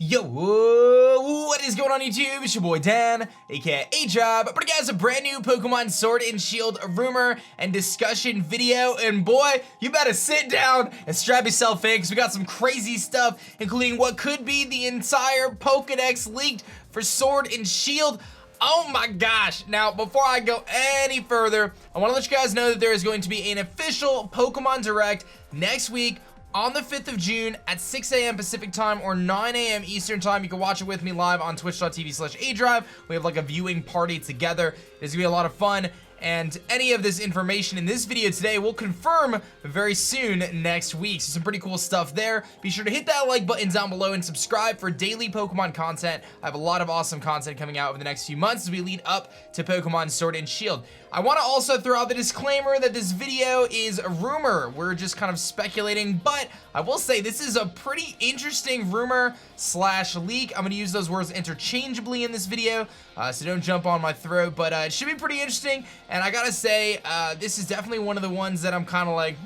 Yo, what is going on YouTube? It's your boy Dan, aka aDrive, but guys, a brand new Pokemon Sword and Shield rumor and discussion video, and boy, you better sit down and strap yourself in, because we got some crazy stuff, including what could be the entire Pokedex leaked for Sword and Shield. Oh my gosh. Now, before I go any further, I want to let you guys know that there is going to be an official Pokemon Direct next week on the 5th of June at 6 a.m. Pacific time or 9 a.m. Eastern time. You can watch it with me live on twitch.tv/aDrive. We have like a viewing party together. It's gonna be a lot of fun. And any of this information in this video today will confirm very soon next week. So some pretty cool stuff there. Be sure to hit that like button down below and subscribe for daily Pokemon content. I have a lot of awesome content coming out over the next few months as we lead up to Pokemon Sword and Shield. I want to also throw out the disclaimer that this video is a rumor. We're just kind of speculating, but I will say this is a pretty interesting rumor slash leak. I'm going to use those words interchangeably in this video, so don't jump on my throat, but it should be pretty interesting. And I gotta say, this is definitely one of the ones that I'm kind of like,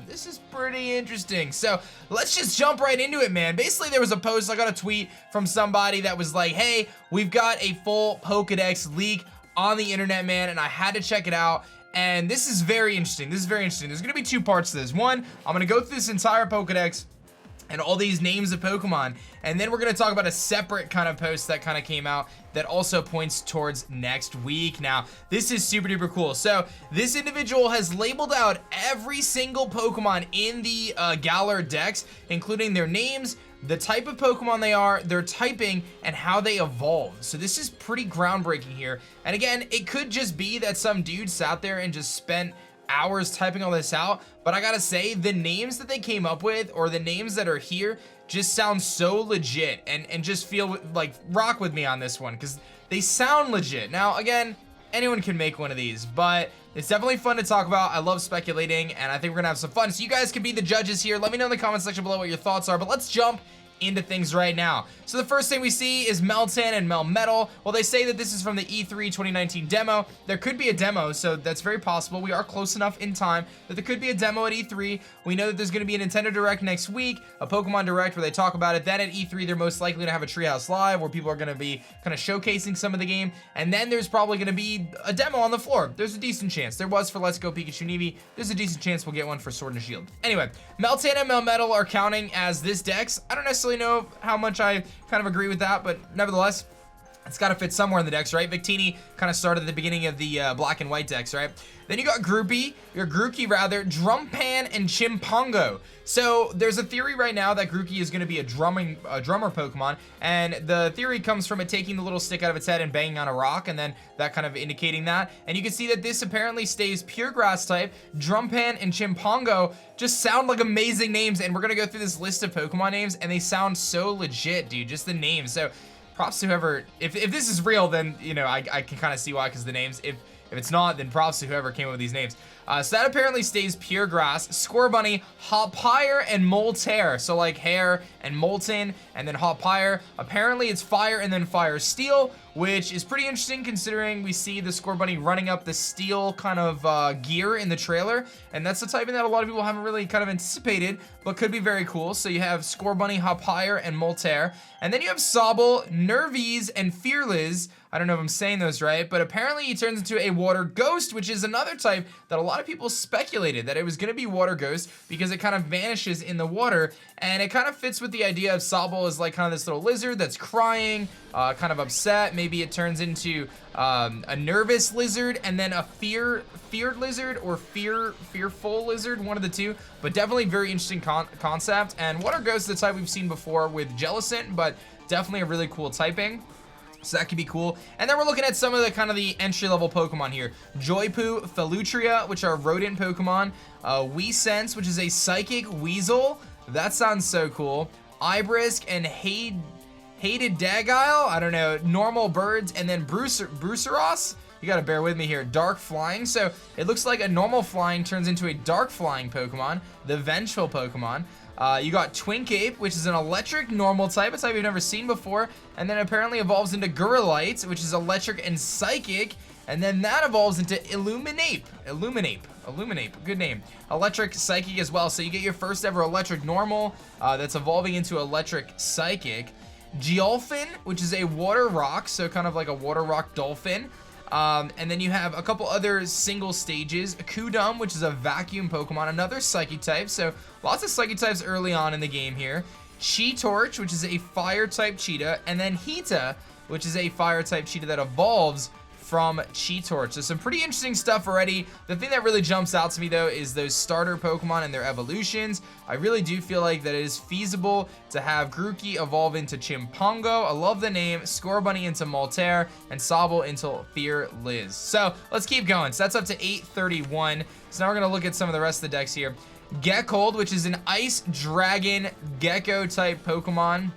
this is pretty interesting. So let's just jump right into it, man. Basically, there was a post, I got a tweet from somebody that was like, hey, we've got a full Pokedex leak on the internet, man, and I had to check it out. And this is very interesting. This is very interesting. There's gonna be two parts to this. One, I'm gonna go through this entire Pokedex and all these names of Pokemon, and then we're gonna talk about a separate kind of post that kind of came out that also points towards next week. Now, this is super duper cool. So this individual has labeled out every single Pokemon in the Galar Dex, including their names, the type of Pokemon they are, their typing, and how they evolve. So this is pretty groundbreaking here. And again, it could just be that some dude sat there and just spent hours typing all this out, but I gotta say, the names that they came up with, or the names that are here, just sound so legit, and just feel like, rock with me on this one, because they sound legit. Now, again, anyone can make one of these, but it's definitely fun to talk about. I love speculating, and I think we're gonna have some fun, so you guys can be the judges here. Let me know in the comment section below what your thoughts are, but let's jump into things right now. So the first thing we see is Meltan and Melmetal. Well, they say that this is from the E3 2019 demo. There could be a demo, so that's very possible. We are close enough in time that there could be a demo at E3. We know that there's going to be a Nintendo Direct next week, a Pokemon Direct where they talk about it. Then at E3, they're most likely to have a Treehouse Live where people are going to be kind of showcasing some of the game. And then there's probably going to be a demo on the floor. There's a decent chance. There was for Let's Go Pikachu and Eevee. There's a decent chance we'll get one for Sword and Shield. Anyway, Meltan and Melmetal are counting as this Dex. I don't necessarily know how much I kind of agree with that, but nevertheless, it's got to fit somewhere in the Dex, right? Victini kind of started at the beginning of the Black and White Dex, right? Then you got Groupie, or Grookey rather, Drumpan, and Chimpango. So there's a theory right now that Grookey is going to be a drummer Pokemon, and the theory comes from it taking the little stick out of its head and banging on a rock, and then that kind of indicating that. And you can see that this apparently stays pure grass type. Drumpan and Chimpango just sound like amazing names, and we're going to go through this list of Pokemon names, and they sound so legit, dude, just the names. So props to whoever, if this is real, then, you know, I can kind of see why, because the names, if it's not, then props to whoever came up with these names. So that apparently stays pure grass. Scorbunny, Hoppire, and Moltear. So like hair and Molten, and then Hoppire. Apparently it's fire and then fire steel, which is pretty interesting considering we see the Scorbunny running up the steel kind of gear in the trailer. And that's the typing that a lot of people haven't really kind of anticipated, but could be very cool. So you have Scorbunny, Hoppire, and Moltear. And then you have Sobble, Nervies, and Fearless. I don't know if I'm saying those right, but apparently he turns into a water ghost, which is another type that a lot of people speculated that it was going to be water ghost because it kind of vanishes in the water, and it kind of fits with the idea of Sobble as like kind of this little lizard that's crying, kind of upset. Maybe it turns into a nervous lizard, and then a feared lizard, or fearful lizard, one of the two, but definitely very interesting concept. And water ghost is the type we've seen before with Jellicent, but definitely a really cool typing. So that could be cool. And then we're looking at some of the kind of the entry-level Pokemon here. Joypoo, Felutria, which are rodent Pokemon. Weesense, which is a psychic weasel. That sounds so cool. Ibrisk and Hated Dagile. I don't know. Normal birds. And then Bruceros. You gotta bear with me here. Dark flying. So it looks like a normal flying turns into a dark flying Pokemon. The vengeful Pokemon. You got Twinkape, which is an electric normal type, a type you've never seen before, and then apparently evolves into Gurulite, which is electric and psychic, And then that evolves into Illuminape, good name. Electric Psychic as well, so you get your first ever Electric Normal that's evolving into Electric Psychic. Geolfin, which is a water rock, so kind of like a water rock dolphin. And then you have a couple other single stages. Kudum, which is a vacuum Pokemon, another Psychic type, so lots of Psychic types early on in the game here. Cheetorch, which is a fire type cheetah, and then Hita, which is a fire type cheetah that evolves from Cheetorch. So some pretty interesting stuff already. The thing that really jumps out to me though is those starter Pokemon and their evolutions. I really do feel like that it is feasible to have Grookey evolve into Chimpango. I love the name. Scorbunny into Moltere, and Sobble into Fearliz. So let's keep going. So that's up to 831. So now we're gonna look at some of the rest of the decks here. Gekkold, which is an Ice Dragon Gecko type Pokemon.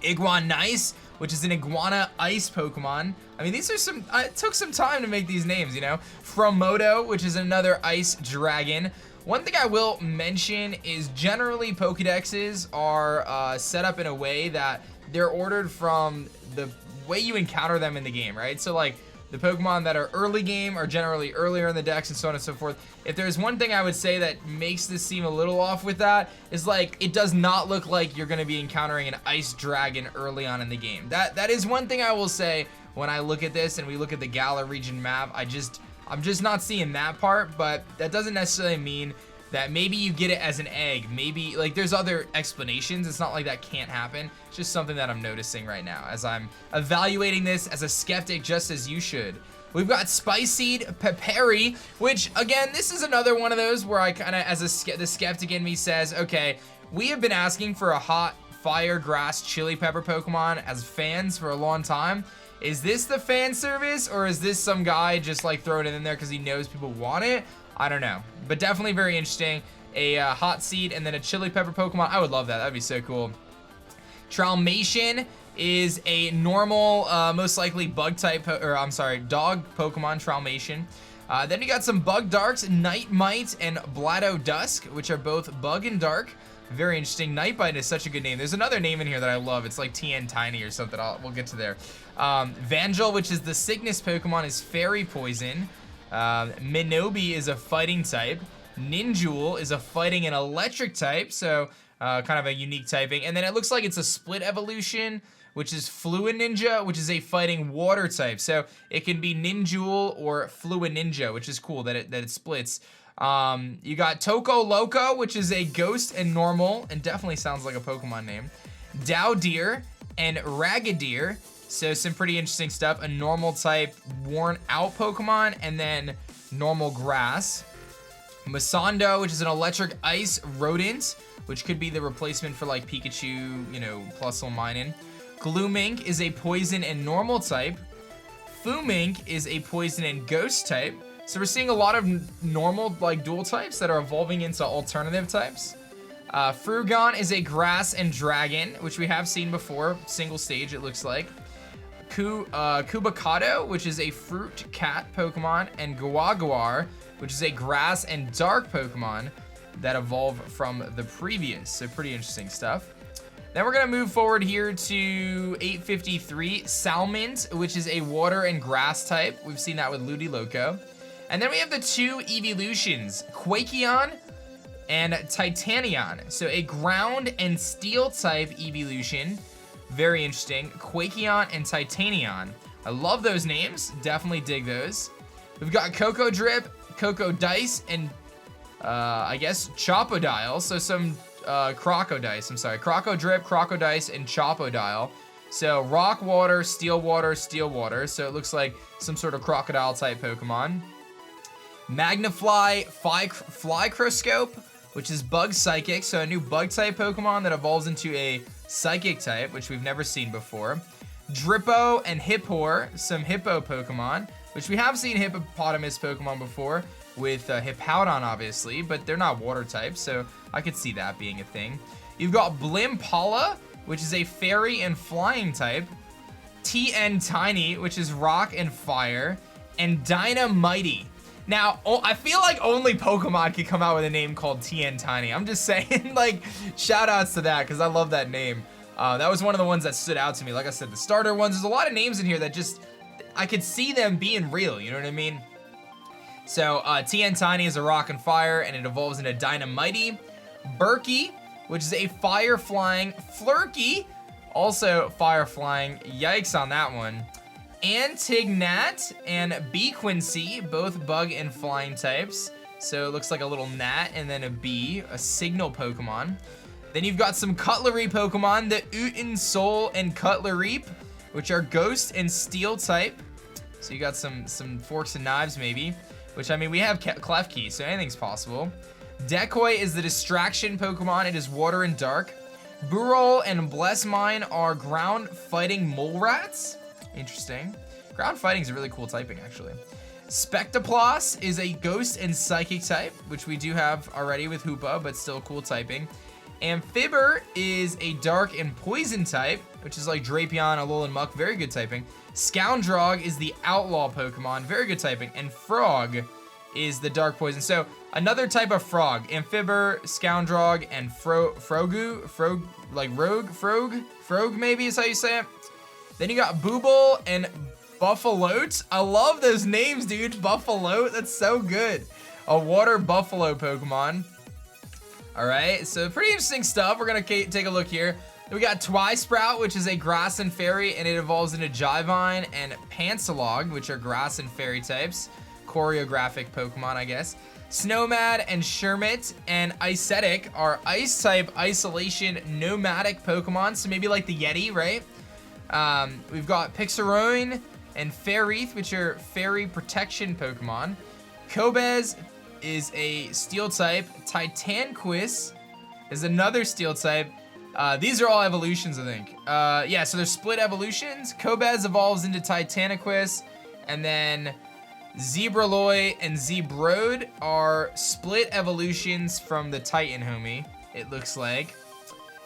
Iguanice, which is an Iguana Ice Pokemon. I mean, these are some, it took some time to make these names, you know. Fromoto, which is another Ice Dragon. One thing I will mention is generally Pokedexes are set up in a way that they're ordered from the way you encounter them in the game, right? So like, the Pokemon that are early game are generally earlier in the decks and so on and so forth. If there's one thing I would say that makes this seem a little off with that, is like, it does not look like you're gonna be encountering an Ice Dragon early on in the game. That is one thing I will say when I look at this and we look at the Galar Region map. I'm just not seeing that part, but that doesn't necessarily mean that maybe you get it as an egg. Maybe, like, there's other explanations. It's not like that can't happen. It's just something that I'm noticing right now as I'm evaluating this as a skeptic, just as you should. We've got Spiceseed Peperi, which, again, this is another one of those where I kind of, as the skeptic in me says, okay, we have been asking for a hot fire, grass, chili pepper Pokemon as fans for a long time. Is this the fan service, or is this some guy just like throwing it in there because he knows people want it? I don't know, but definitely very interesting. A hot seed and then a chili pepper Pokemon. I would love that. That'd be so cool. Traumation is a normal, most likely bug type, dog Pokemon, Traumation. Then you got some Bug Darks, Nightmite and Bladodusk, which are both bug and dark. Very interesting. Nightbite is such a good name. There's another name in here that I love. It's like TN Tiny or something. We'll get to there. Vangel, which is the sickness Pokemon, is fairy poison. Minobi is a fighting type. Ninjul is a fighting and electric type, so kind of a unique typing. And then it looks like it's a split evolution, which is Fluid Ninja, which is a fighting water type. So it can be Ninjul or Fluid Ninja, which is cool that it splits. You got Toko Loco, which is a ghost and normal, and definitely sounds like a Pokemon name. Dowdeer and Ragadeer. So some pretty interesting stuff. A normal type worn out Pokemon, and then normal grass. Masando, which is an electric ice rodent, which could be the replacement for like Pikachu, you know, plus Minin. Gloomink is a poison and normal type. Foomink is a poison and ghost type. So we're seeing a lot of normal like dual types that are evolving into alternative types. Frugon is a grass and dragon, which we have seen before, single stage it looks like. Kubakato, which is a fruit cat Pokemon, and Guaguar, which is a grass and dark Pokemon that evolve from the previous. So pretty interesting stuff. Then we're gonna move forward here to 853, Salmint, which is a water and grass type. We've seen that with Ludiloco. And then we have the two evolutions, Quakeon and Titanion. So a ground and steel type evolution. Very interesting. Quakeon and Titanion. I love those names. Definitely dig those. We've got Coco Drip, Coco Dice, and I guess Chopodile. So some Crocodice. I'm sorry. Croco Drip, Crocodice, and Chopodile. So rock water, steel water, steel water. So it looks like some sort of crocodile type Pokemon. Magnafly Flycroscope, which is Bug Psychic, so a new Bug type Pokemon that evolves into a Psychic type, which we've never seen before. Drippo and Hippor, some Hippo Pokemon, which we have seen hippopotamus Pokemon before, with Hippowdon obviously, but they're not water types, so I could see that being a thing. You've got Blimpala, which is a fairy and flying type. TN Tiny, which is rock and fire. And Dynamite. Now, I feel like only Pokemon can come out with a name called TN Tiny. I'm just saying, like, shout outs to that, because I love that name. That was one of the ones that stood out to me. Like I said, the starter ones, there's a lot of names in here that just, I could see them being real, you know what I mean? So, TN Tiny is a rock and fire, and it evolves into Dynamite. Berkey, which is a fire-flying Flurky, also fire-flying. Yikes on that one. Antignat and Bequincy, both bug and flying types. So it looks like a little gnat and then a bee, a signal Pokemon. Then you've got some cutlery Pokemon, the Uten Soul and Cutlereep, which are ghost and steel type. So you got some forks and knives maybe, which I mean, we have Klefki, so anything's possible. Decoy is the distraction Pokemon. It is water and dark. Burrow and Bless Mine are ground fighting mole rats. Interesting. Ground fighting is a really cool typing, actually. Spectoplas is a ghost and psychic type, which we do have already with Hoopa, but still cool typing. Amphibur is a dark and poison type, which is like Drapion, Alolan Muck, very good typing. Scoundrog is the outlaw Pokemon, very good typing. And Frog is the dark poison. So another type of frog. Amphibur, Scoundrog, and Frog maybe is how you say it. Then you got Booble and Buffalote. I love those names, dude. Buffalote, that's so good. A water buffalo Pokemon. All right, so pretty interesting stuff. We're gonna take a look here. Then we got Twisprout, which is a grass and fairy, and it evolves into Jivine and Pansalog, which are grass and fairy types. Choreographic Pokemon, I guess. Snowmad and Shermit and Icetic are ice-type isolation nomadic Pokemon, so maybe like the Yeti, right? We've got Pixaroin and Faireath, which are fairy protection Pokemon. Cobez is a steel type. Titanquis is another steel type. These are all evolutions, I think. Yeah, so they're split evolutions. Cobez evolves into Titaniquis, and then Zebraloy and Zebrode are split evolutions from the Titan homie, it looks like.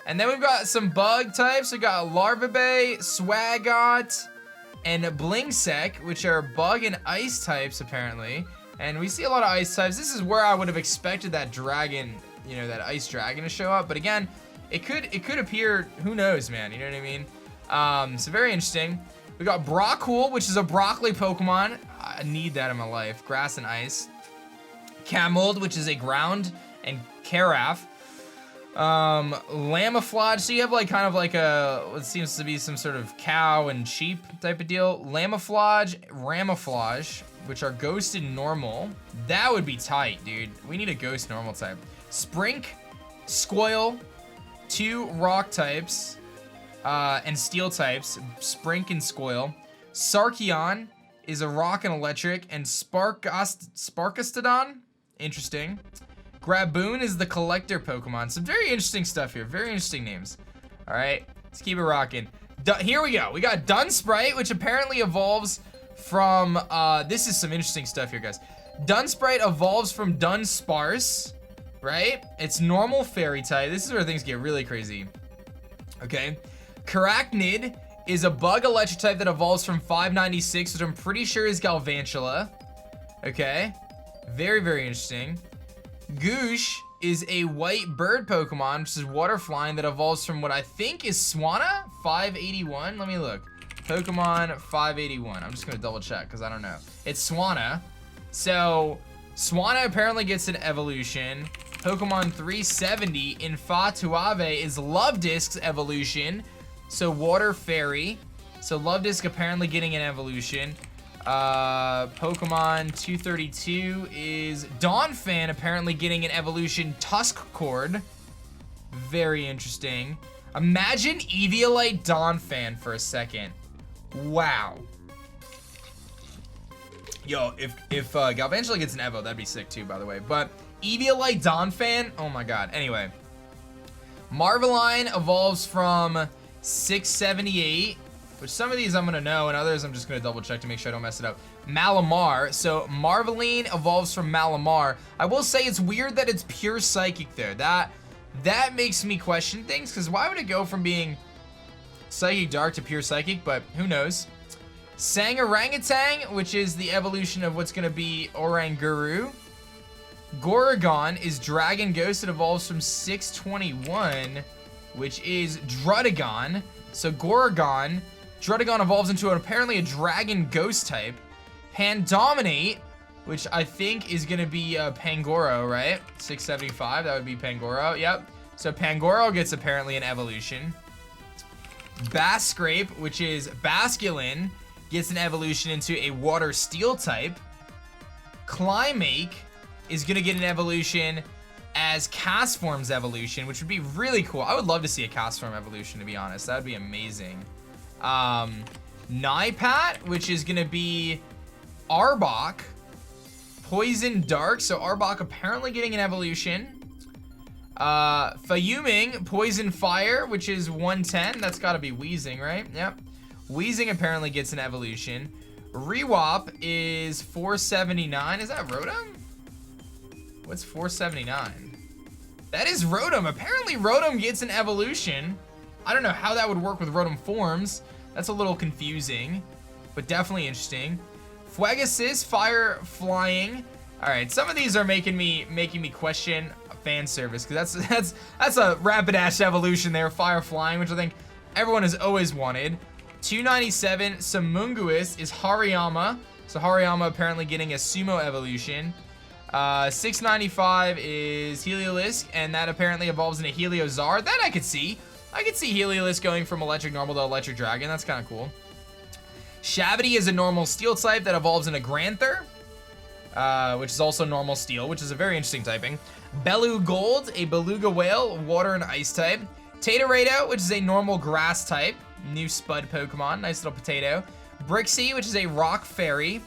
And then we've got some bug types. We got Larvabay, Swagot, and Blingsec, which are bug and ice types apparently. And we see a lot of ice types. This is where I would have expected that dragon, you know, that ice dragon to show up. But again, it could appear, who knows, man, you know what I mean? So very interesting. We got Brockwool, which is a broccoli Pokemon. I need that in my life. Grass and ice. Camold, which is a ground and Carafe. Lamaflage, so you have like kind of like what seems to be some sort of cow and sheep type of deal. Lamaflage, Ramaflage, which are ghost and normal. That would be tight, dude. We need a ghost normal type. Sprink, Squoil, 2 rock types, and steel types, Sprink and Squoil. Sarkion is a rock and electric, and Sparkastodon, interesting. Graboon is the collector Pokemon. Some very interesting stuff here. Very interesting names. All right, let's keep it rocking. Here we go. We got Dunsprite, which apparently evolves from, this is some interesting stuff here, guys. Dunsprite evolves from Dunsparce, right? It's normal fairy type. This is where things get really crazy. Okay. Carachnid is a bug electric type that evolves from 596, which I'm pretty sure is Galvantula. Okay. Very, very interesting. Goosh is a white bird Pokemon, which is water flying, that evolves from what I think is Swanna 581. Let me look. Pokemon 581. I'm just gonna double check because I don't know. It's Swanna. So Swanna apparently gets an evolution. Pokemon 370 Infatuave is Luvdisc's evolution. So water fairy. So Luvdisc apparently getting an evolution. Pokemon 232 is Donphan apparently getting an evolution. Tuskcord. Very interesting. Imagine Eviolite Donphan for a second. Wow. Yo, if Galvantula gets an Evo, that'd be sick too, by the way. But Eviolite Donphan, oh my god. Anyway. Marveline evolves from 678. Which some of these I'm gonna know, and others I'm just gonna double check to make sure I don't mess it up. Malamar, so Marveline evolves from Malamar. I will say it's weird that it's pure psychic there. That makes me question things, because why would it go from being psychic dark to pure psychic, but who knows. Sangorangatang, which is the evolution of what's gonna be Oranguru. Goragon is Dragon Ghost. It evolves from 621, which is Drudagon. So Goragon Druddigon evolves into apparently a dragon ghost type. Pandominate, which I think is gonna be Pangoro, right? 675, that would be Pangoro, yep. So Pangoro gets apparently an evolution. Bascrape, which is Basculin, gets an evolution into a water steel type. Climake is gonna get an evolution as Castform's evolution, which would be really cool. I would love to see a Castform evolution, to be honest. That would be amazing. Nipat, which is gonna be Arbok. Poison Dark, so Arbok apparently getting an evolution. Fayuming, Poison Fire, which is 110. That's gotta be Weezing, right? Yep. Weezing apparently gets an evolution. Rewop is 479. Is that Rotom? What's 479? That is Rotom. Apparently Rotom gets an evolution. I don't know how that would work with Rotom forms. That's a little confusing, but definitely interesting. Fuegasis, Fire Flying. All right, some of these are making me question fan service, because that's a Rapidash evolution there, Fire Flying, which I think everyone has always wanted. 297, Samunguis is Hariyama. So Hariyama apparently getting a Sumo evolution. 695 is Heliolisk, and that apparently evolves into Heliozard. That I could see. I could see Heliolisk going from Electric Normal to Electric Dragon. That's kind of cool. Shavity is a normal steel type that evolves into Granther, which is also normal steel, which is a very interesting typing. Belu Gold, a Beluga Whale, water and ice type. Tatorado, which is a normal grass type. New Spud Pokemon, nice little potato. Brixie, which is a rock fairy.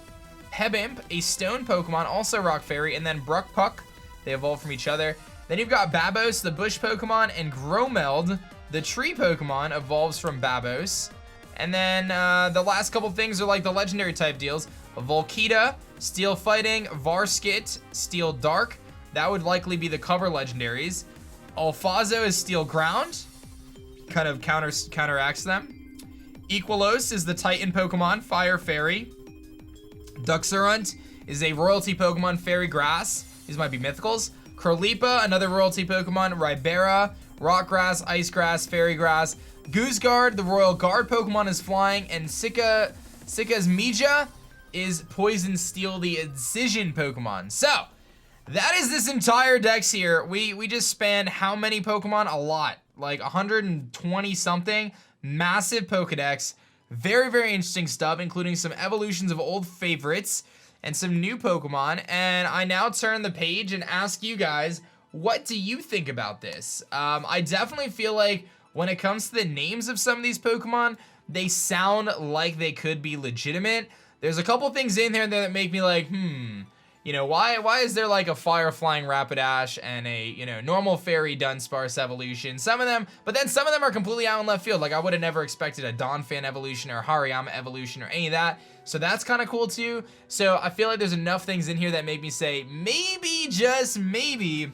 Hebimp, a stone Pokemon, also rock fairy. And then Bruckpuck, they evolve from each other. Then you've got Babos, the bush Pokemon, and Gromeld, the tree Pokemon, evolves from Babos. And then the last couple things are like the legendary type deals. Volkita, Steel Fighting, Varskit, Steel Dark. That would likely be the cover legendaries. Alfazo is Steel Ground, kind of counteracts them. Equilos is the Titan Pokemon, Fire Fairy. Duxarunt is a royalty Pokemon, Fairy Grass. These might be mythicals. Crolipa, another royalty Pokemon, Ribera, Rock Grass, Ice Grass, Fairy Grass. Gooseguard, the royal guard Pokemon, is flying, and Sika's Mija is Poison Steel, the Incision Pokemon. So, that is this entire dex here. We just spanned how many Pokemon? A lot. Like 120 something. Massive Pokedex. Very, very interesting stuff, including some evolutions of old favorites and some new Pokemon. And I now turn the page and ask you guys, what do you think about this? I definitely feel like when it comes to the names of some of these Pokemon, they sound like they could be legitimate. There's a couple things in there that make me like, you know, why is there like a Fire Flying Rapidash and a, you know, normal Fairy Dunsparce evolution? Some of them, but then some of them are completely out in left field. Like I would have never expected a Donphan evolution or a Hariyama evolution or any of that. So that's kind of cool too. So I feel like there's enough things in here that make me say, maybe, just maybe,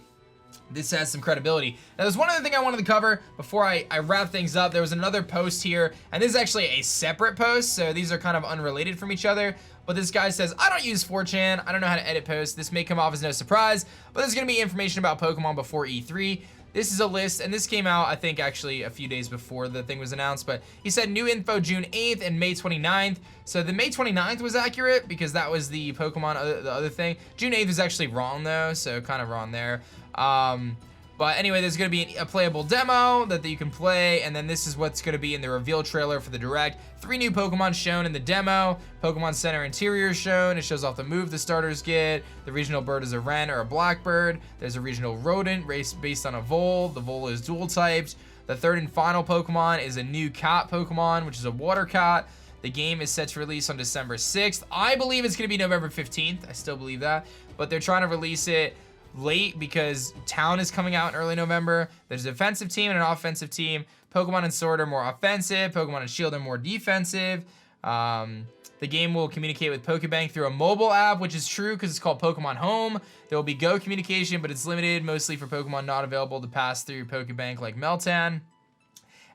this has some credibility. Now, there's one other thing I wanted to cover before I wrap things up. There was another post here, and this is actually a separate post, so these are kind of unrelated from each other. But this guy says, I don't use 4chan. I don't know how to edit posts. This may come off as no surprise, but there's going to be information about Pokemon before E3. This is a list, and this came out, I think, actually a few days before the thing was announced, but he said new info June 8th and May 29th. So the May 29th was accurate because that was the Pokemon, the other thing. June 8th is actually wrong, though, so kind of wrong there. But anyway, there's going to be a playable demo that you can play, and then this is what's going to be in the reveal trailer for the Direct. 3 new Pokemon shown in the demo. Pokemon Center interior shown. It shows off the move the starters get. The regional bird is a wren or a blackbird. There's a regional rodent based on a vole. The vole is dual typed. The third and final Pokemon is a new cat Pokemon, which is a water cat. The game is set to release on December 6th. I believe it's going to be November 15th. I still believe that, but they're trying to release it late because Town is coming out in early November. There's a defensive team and an offensive team. Pokemon and Sword are more offensive. Pokemon and Shield are more defensive. The game will communicate with Pokebank through a mobile app, which is true because it's called Pokemon Home. There will be Go communication, but it's limited mostly for Pokemon not available to pass through Pokebank like Meltan.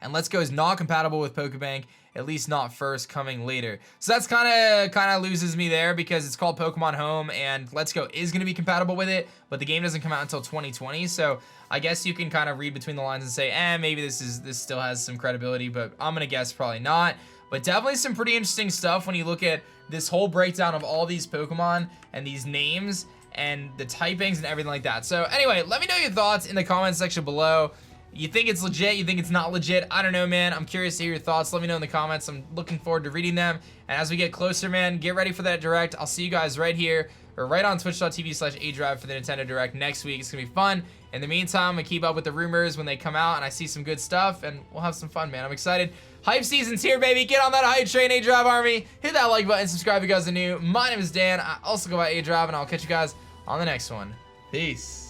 And Let's Go is not compatible with Pokebank, at least not first, coming later. So that's kind of loses me there because it's called Pokemon Home and Let's Go is going to be compatible with it, but the game doesn't come out until 2020. So I guess you can kind of read between the lines and say, maybe this still has some credibility, but I'm going to guess probably not. But definitely some pretty interesting stuff when you look at this whole breakdown of all these Pokemon and these names and the typings and everything like that. So anyway, let me know your thoughts in the comment section below. You think it's legit? You think it's not legit? I don't know, man. I'm curious to hear your thoughts. Let me know in the comments. I'm looking forward to reading them. And as we get closer, man, get ready for that Direct. I'll see you guys right here or right on twitch.tv/aDrive for the Nintendo Direct next week. It's going to be fun. In the meantime, I keep up with the rumors when they come out and I see some good stuff and we'll have some fun, man. I'm excited. Hype season's here, baby. Get on that hype train, aDrive Army. Hit that like button, subscribe if you guys are new. My name is Dan. I also go by aDrive and I'll catch you guys on the next one. Peace.